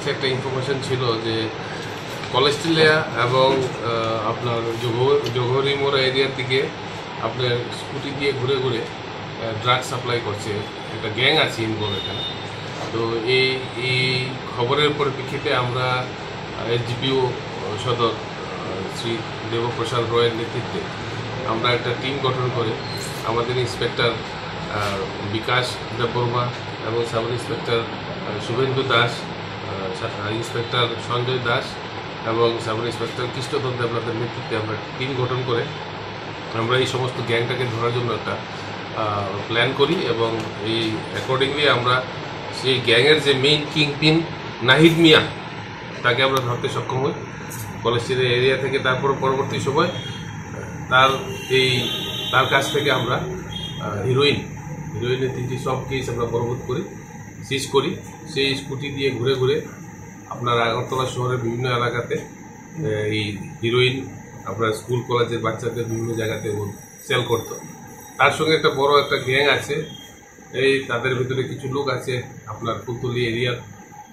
কাছে একটা ইনফরমেশন ছিল যে কলেস্টিলিয়া এবং আপনার জোহরি মোড় এরিয়ার দিকে আপনার স্কুটি দিয়ে ঘুরে ঘুরে ড্রাগ সাপ্লাই করছে, একটা গ্যাং আছে ইনভলভ এখানে। তো এই খবরের পরিপ্রেক্ষিতে আমরা এসডিপিও সদর শ্রী দেবপ্রসাদ রয়ের নেতৃত্বে আমরা একটা টিম গঠন করে আমাদের ইন্সপেক্টর বিকাশ দেববর্মা এবং sub inspector Suvendu Das, inspector Sanjay Das এবং সাব ইন্সপেক্টর কৃষ্ণধর দেবনাথের নেতৃত্বে আমরা টিম গঠন করে আমরা এই সমস্ত গ্যাংটাকে ধরার জন্য একটা প্ল্যান করি এবং এই অ্যাকর্ডিংলি আমরা সেই গ্যাংয়ের যে মেইন কিংপিন নাহিদ মিয়া তাকে আমরা ধরতে সক্ষম হই কলেজের এরিয়া থেকে। তারপর পরবর্তী সময় তার কাছ থেকে আমরা হিরোইনের 3টি সব কেস আমরা বরবাদ করি, সিজ করি। সেই স্কুটি দিয়ে ঘুরে ঘুরে আপনার আগরতলা শহরের বিভিন্ন এলাকাতে এই হিরোইন আপনার স্কুল কলেজের বাচ্চাদের বিভিন্ন জায়গাতে সেল করতো। তার সঙ্গে একটা বড় একটা গ্যাং আছে, তাদের ভিতরে কিছু লোক আছে আপনার ফুলতলি এরিয়া,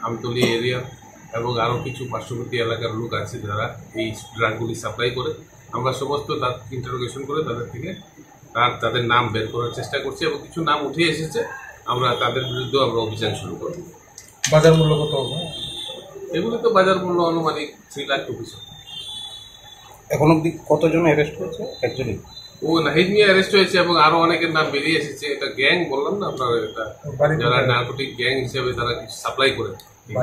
আমতলি এরিয়া এবং আরও কিছু পার্শ্ববর্তী এলাকার লোক আছে যারা এই ড্রাগগুলি সাপ্লাই করে। আমরা সমস্ত ইন্টারোগেশন করে তাদের থেকে তাদের নাম বের করার চেষ্টা করছি এবং কিছু নাম উঠে এসেছে, আমরা তাদের বিরুদ্ধেও আমরা অভিযান শুরু করব। বাজার মূল্য কত হবে? এগুলি তো বাজার মূল্য আনুমানিক 3 লাখ রুপিস। এখন অব্দি কতজন অ্যারেস্ট হয়েছে? একজনই নাহিদ মিয়া অ্যারেস্ট হয়েছে এবং আরো অনেকের নাম বেরিয়ে এসেছে। এটা গ্যাং বললাম না আপনার, এটা যারা নার্কোটিক গ্যাং হিসেবে তারা সাপ্লাই করে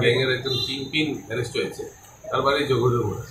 গ্যাং এর একজন কিংপিন অ্যারেস্ট হয়েছে, তার বাড়ি জোহরের মোড়ে।